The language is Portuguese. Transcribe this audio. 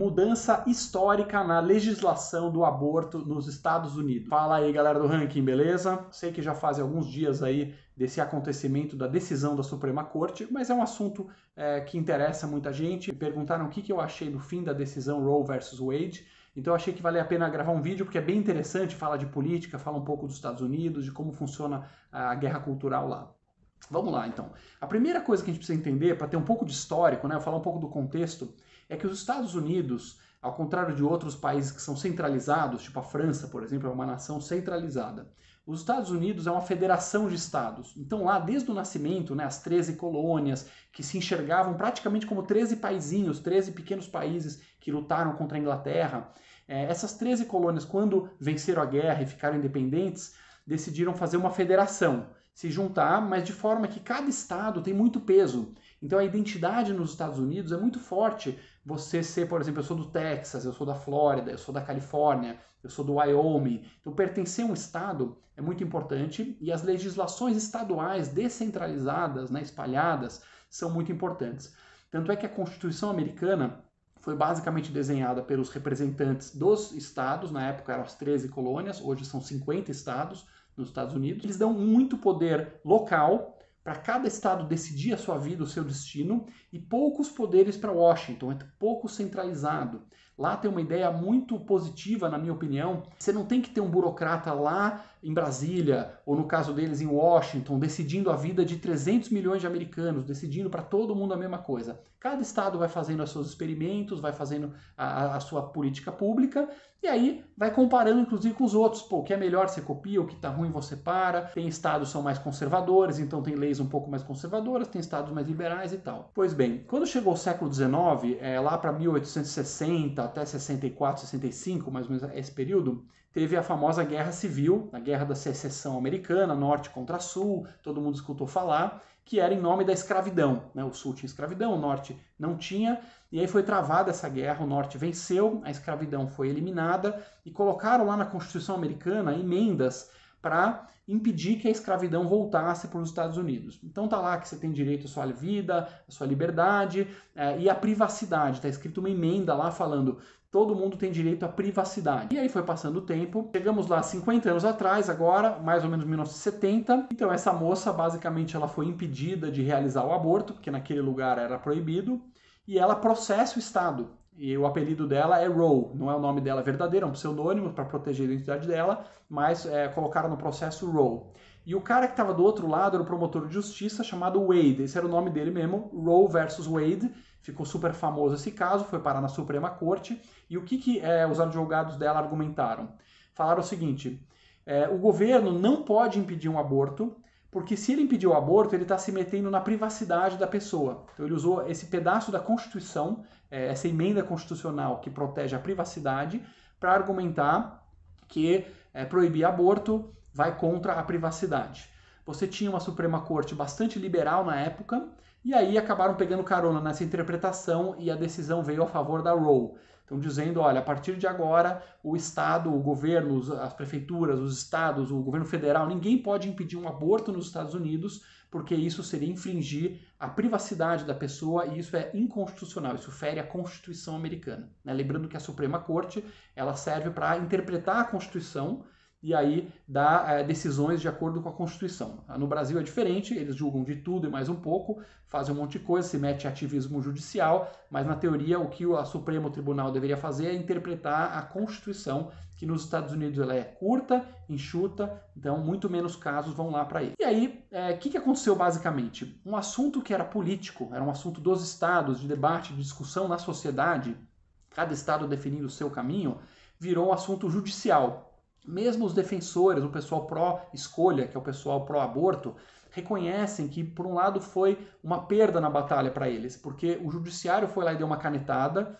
mudança histórica na legislação do aborto nos Estados Unidos. Fala aí, galera do Ranking, beleza? Sei que já fazem alguns dias aí desse acontecimento da decisão da Suprema Corte, mas é um assunto que interessa muita gente. Me perguntaram o que eu achei do fim da decisão Roe versus Wade. Então eu achei que valia a pena gravar um vídeo, porque é bem interessante, fala de política, fala um pouco dos Estados Unidos, de como funciona a guerra cultural lá. Vamos lá, então. A primeira coisa que a gente precisa entender, para ter um pouco de histórico, né, falar um pouco do contexto, é que os Estados Unidos, ao contrário de outros países que são centralizados, tipo a França, por exemplo, é uma nação centralizada. Os Estados Unidos é uma federação de estados. Então lá, desde o nascimento, né, as 13 colônias, que se enxergavam praticamente como 13 paizinhos, 13 pequenos países que lutaram contra a Inglaterra, essas 13 colônias, quando venceram a guerra e ficaram independentes, decidiram fazer uma federação, se juntar, mas de forma que cada estado tem muito peso. Então a identidade nos Estados Unidos é muito forte. Você ser, por exemplo, eu sou do Texas, eu sou da Flórida, eu sou da Califórnia, eu sou do Wyoming. Então pertencer a um estado é muito importante e as legislações estaduais descentralizadas, né, espalhadas, são muito importantes. Tanto é que a Constituição americana foi basicamente desenhada pelos representantes dos estados, na época eram as 13 colônias, hoje são 50 estados nos Estados Unidos. Eles dão muito poder local para cada estado decidir a sua vida, o seu destino, e poucos poderes para Washington, é pouco centralizado. Lá tem uma ideia muito positiva, na minha opinião. Você não tem que ter um burocrata lá em Brasília, ou no caso deles em Washington, decidindo a vida de 300 milhões de americanos, decidindo para todo mundo a mesma coisa. Cada estado vai fazendo os seus experimentos, vai fazendo a sua política pública, e aí vai comparando inclusive com os outros. Pô, o que é melhor você copia, o que está ruim você para. Tem estados que são mais conservadores, então tem leis um pouco mais conservadoras, tem estados mais liberais e tal. Pois bem, quando chegou o século XIX, lá para 1860 até 64, 65, mais ou menos esse período, teve a famosa Guerra Civil, a Guerra da Secessão Americana, Norte contra Sul, todo mundo escutou falar, que era em nome da escravidão, né? O Sul tinha escravidão, o Norte não tinha, e aí foi travada essa guerra, o Norte venceu, a escravidão foi eliminada, e colocaram lá na Constituição Americana emendas para impedir que a escravidão voltasse para os Estados Unidos. Então tá lá que você tem direito à sua vida, à sua liberdade e à privacidade. Está escrito uma emenda lá falando todo mundo tem direito à privacidade. E aí foi passando o tempo, chegamos lá 50 anos atrás, agora, mais ou menos 1970. Então essa moça, basicamente, ela foi impedida de realizar o aborto, porque naquele lugar era proibido, e ela processa o Estado. E o apelido dela é Roe, não é o nome dela verdadeiro, é um pseudônimo para proteger a identidade dela, mas colocaram no processo Roe. E o cara que estava do outro lado era o promotor de justiça chamado Wade, esse era o nome dele mesmo, Roe versus Wade. Ficou super famoso esse caso, foi parar na Suprema Corte. E o que os advogados dela argumentaram? Falaram o seguinte, o governo não pode impedir um aborto, porque se ele impedir o aborto, ele está se metendo na privacidade da pessoa. Então ele usou esse pedaço da Constituição, essa emenda constitucional que protege a privacidade, para argumentar que proibir aborto vai contra a privacidade. Você tinha uma Suprema Corte bastante liberal na época, e aí acabaram pegando carona nessa interpretação e a decisão veio a favor da Roe. Então dizendo, olha, a partir de agora o Estado, o governo, as prefeituras, os estados, o governo federal, ninguém pode impedir um aborto nos Estados Unidos, porque isso seria infringir a privacidade da pessoa e isso é inconstitucional, isso fere a Constituição americana. Né? Lembrando que a Suprema Corte ela serve para interpretar a Constituição e aí dá decisões de acordo com a Constituição. No Brasil é diferente, eles julgam de tudo e mais um pouco, fazem um monte de coisa, se mete em ativismo judicial, mas na teoria o que o Supremo Tribunal deveria fazer é interpretar a Constituição, que nos Estados Unidos ela é curta, enxuta, então muito menos casos vão lá para ele. E aí, o que aconteceu basicamente? Um assunto que era político, era um assunto dos estados, de debate, de discussão na sociedade, cada estado definindo o seu caminho, virou um assunto judicial. Mesmo os defensores, o pessoal pró-escolha, que é o pessoal pró-aborto, reconhecem que, por um lado, foi uma perda na batalha para eles, porque o judiciário foi lá e deu uma canetada,